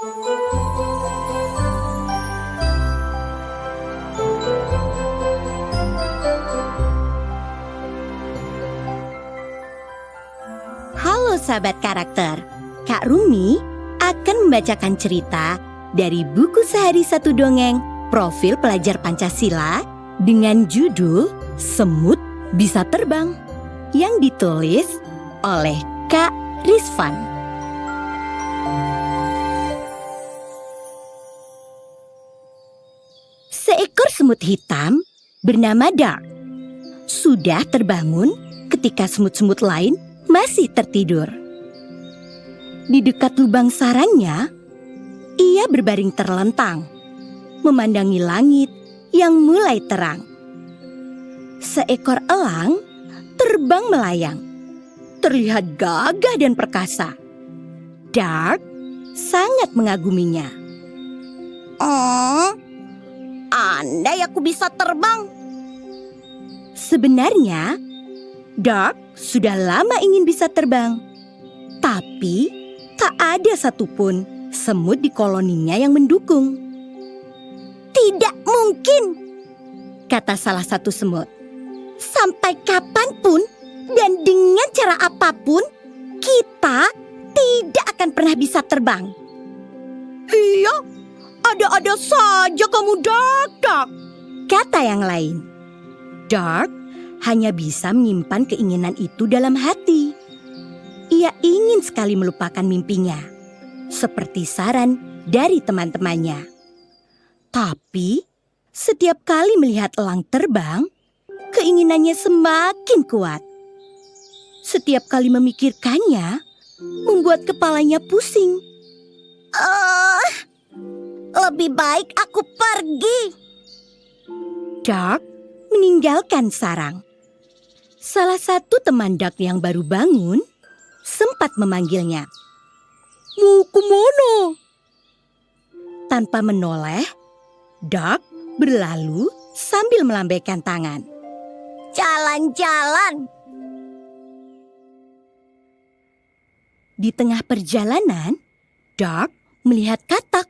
Halo sahabat karakter, Kak Rumi akan membacakan cerita dari buku Sehari Satu Dongeng Profil Pelajar Pancasila dengan judul Semut Bisa Terbang yang ditulis oleh Kak Rizvan. Seekor semut hitam bernama Dark sudah terbangun ketika semut-semut lain masih tertidur. Di dekat lubang sarangnya, ia berbaring terlentang, memandangi langit yang mulai terang. Seekor elang terbang melayang, terlihat gagah dan perkasa. Dark sangat mengaguminya. Andai aku bisa terbang. Sebenarnya, Dark sudah lama ingin bisa terbang. Tapi, tak ada satupun semut di koloninya yang mendukung. Tidak mungkin, kata salah satu semut. Sampai kapanpun dan dengan cara apapun, kita tidak akan pernah bisa terbang. Iya, ada-ada saja kamu, Dark, kata yang lain. Dark hanya bisa menyimpan keinginan itu dalam hati. Ia ingin sekali melupakan mimpinya, seperti saran dari teman-temannya. Tapi, setiap kali melihat elang terbang, keinginannya semakin kuat. Setiap kali memikirkannya, membuat kepalanya pusing. Lebih baik aku pergi. Dark meninggalkan sarang. Salah satu teman Dark yang baru bangun sempat memanggilnya. Mau kemana? Tanpa menoleh, Dark berlalu sambil melambaikan tangan. Jalan-jalan. Di tengah perjalanan, Dark melihat katak.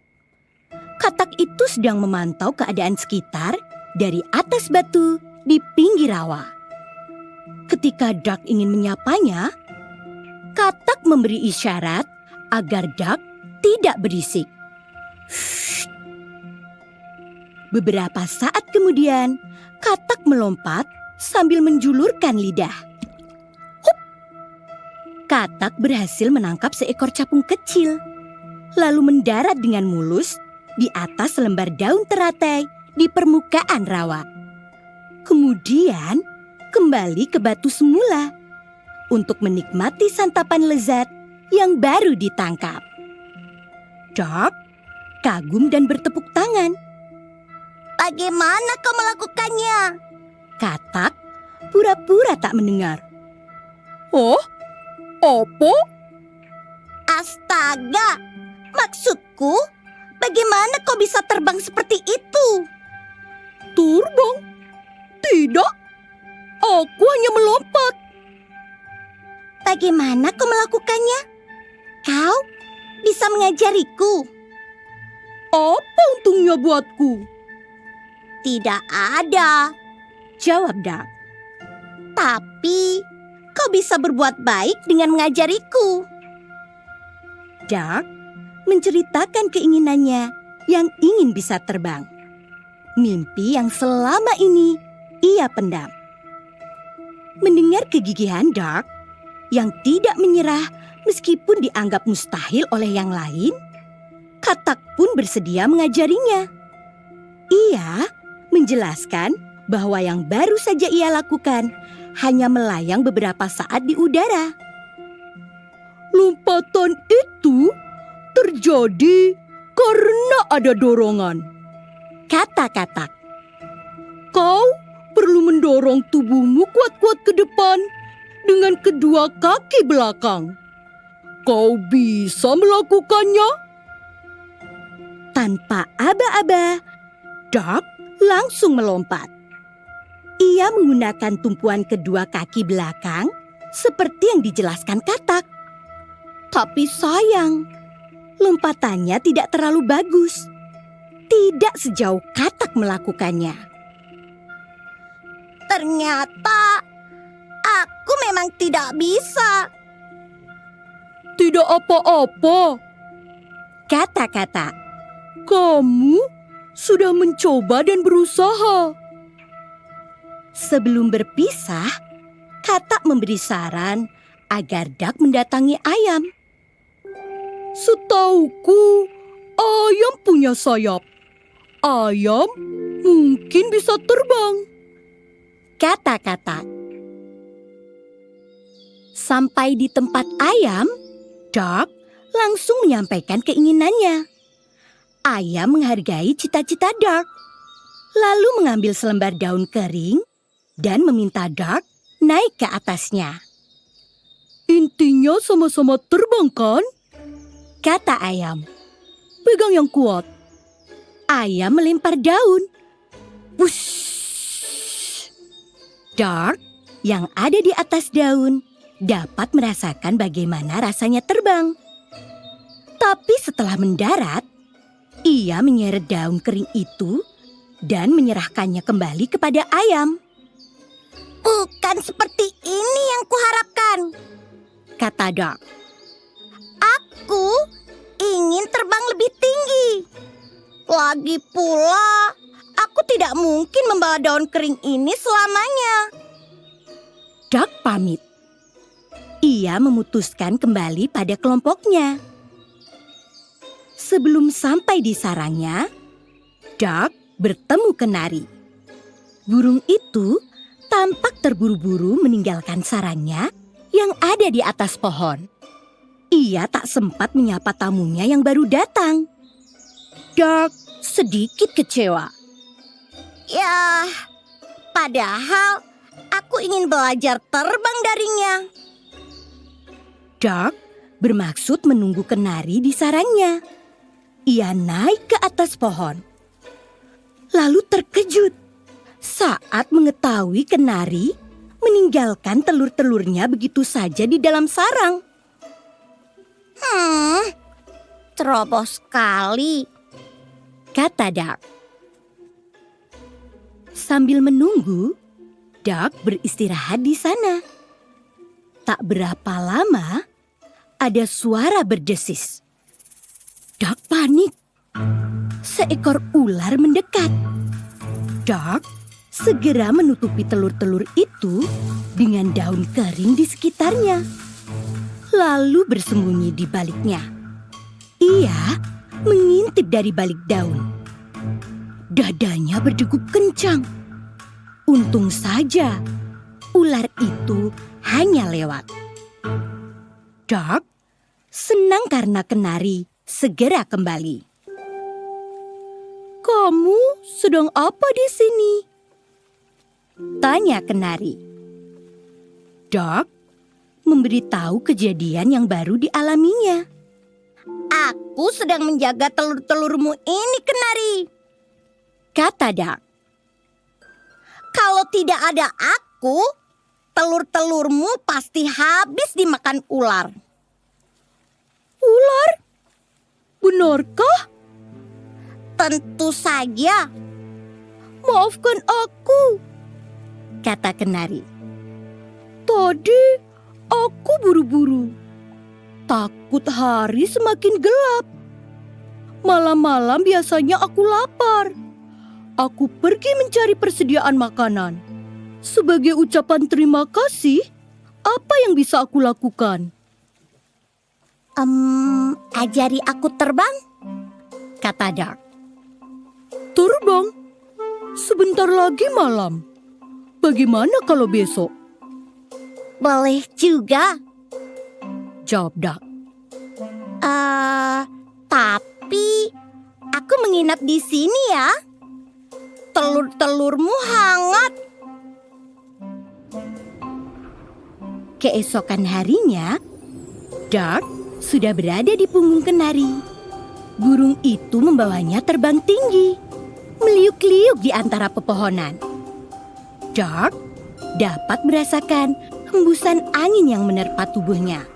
Katak itu sedang memantau keadaan sekitar dari atas batu di pinggir rawa. Ketika Dark ingin menyapanya, katak memberi isyarat agar Dark tidak berisik. Shh. Beberapa saat kemudian, katak melompat sambil menjulurkan lidah. Hup! Katak berhasil menangkap seekor capung kecil, lalu mendarat dengan mulus di atas lembar daun teratai di permukaan rawa. Kemudian kembali ke batu semula untuk menikmati santapan lezat yang baru ditangkap. Dark kagum dan bertepuk tangan. Bagaimana kau melakukannya? Katak pura-pura tak mendengar. Oh, apa? Astaga, maksudku, bagaimana kau bisa terbang seperti itu? Terbang? Tidak, aku hanya melompat. Bagaimana kau melakukannya? Kau bisa mengajariku. Apa untungnya buatku? Tidak ada, jawab Dark. Tapi kau bisa berbuat baik dengan mengajariku. Dark menceritakan keinginannya yang ingin bisa terbang. Mimpi yang selama ini ia pendam. Mendengar kegigihan Dark yang tidak menyerah meskipun dianggap mustahil oleh yang lain, katak pun bersedia mengajarinya. Ia menjelaskan bahwa yang baru saja ia lakukan hanya melayang beberapa saat di udara. Lompatan itu terjadi karena ada dorongan, kata katak. Kau perlu mendorong tubuhmu kuat-kuat ke depan dengan kedua kaki belakang. Kau bisa melakukannya? Tanpa aba-aba, Dark langsung melompat. Ia menggunakan tumpuan kedua kaki belakang seperti yang dijelaskan katak. Tapi sayang, lompatannya tidak terlalu bagus. Tidak sejauh Katak melakukannya. Ternyata aku memang tidak bisa. Tidak apa-apa. Kata Katak. Kamu sudah mencoba dan berusaha. Sebelum berpisah, Katak memberi saran agar Dak mendatangi ayam. Setauku, ayam punya sayap. Ayam mungkin bisa terbang. Kata Katak. Sampai di tempat ayam, Dak langsung menyampaikan keinginannya. Ayam menghargai cita-cita Dak, lalu mengambil selembar daun kering dan meminta Dak naik ke atasnya. Intinya sama-sama terbang kan? Kata ayam. Pegang yang kuat. Ayam melempar daun. Wush! Dak yang ada di atas daun dapat merasakan bagaimana rasanya terbang. Tapi setelah mendarat, ia menyeret daun kering itu dan menyerahkannya kembali kepada ayam. Bukan seperti ini yang kuharapkan, kata Dak. Aku ingin terbang lebih tinggi. Lagi pula, aku tidak mungkin membawa daun kering ini selamanya. Dak pamit. Ia memutuskan kembali pada kelompoknya. Sebelum sampai di sarangnya, Dak bertemu kenari. Burung itu tampak terburu-buru meninggalkan sarangnya yang ada di atas pohon. Ia tak sempat menyapa tamunya yang baru datang. Dak sedikit kecewa. Ya, padahal aku ingin belajar terbang darinya. Dak bermaksud menunggu kenari di sarangnya. Ia naik ke atas pohon. Lalu terkejut saat mengetahui kenari meninggalkan telur-telurnya begitu saja di dalam sarang. Ceroboh sekali, kata Dak. Sambil menunggu, Dak beristirahat di sana. Tak berapa lama, ada suara berdesis. Dak panik. Seekor ular mendekat. Dak segera menutupi telur-telur itu dengan daun kering di sekitarnya, lalu bersembunyi di baliknya. Ia mengintip dari balik daun. Dadanya berdegup kencang. Untung saja ular itu hanya lewat. Dak senang karena kenari segera kembali. Kamu sedang apa di sini? Tanya kenari. Dak memberitahu kejadian yang baru dialaminya. Aku sedang menjaga telur-telurmu ini, kenari, kata Dak. Kalau tidak ada aku, telur-telurmu pasti habis dimakan ular. Ular? Benarkah? Tentu saja. Maafkan aku, kata kenari. Tadi aku buru-buru. Takut hari semakin gelap. Malam-malam biasanya aku lapar. Aku pergi mencari persediaan makanan. Sebagai ucapan terima kasih, apa yang bisa aku lakukan? Ajari aku terbang, kata Dak. Terbang? Sebentar lagi malam. Bagaimana kalau besok? Boleh juga, jawab Dak. Tapi aku menginap di sini ya. Telur-telurmu hangat. Keesokan harinya, Dak sudah berada di punggung kenari. Burung itu membawanya terbang tinggi, meliuk-liuk di antara pepohonan. Dak dapat merasakan hembusan angin yang menerpa tubuhnya.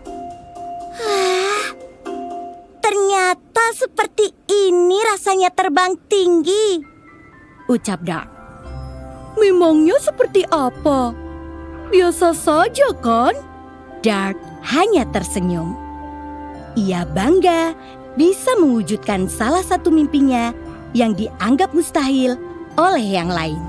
Ternyata Ternyata seperti ini rasanya terbang tinggi, ucap Dark. Memangnya seperti apa? Biasa saja kan? Dark hanya tersenyum. Ia bangga bisa mewujudkan salah satu mimpinya yang dianggap mustahil oleh yang lain.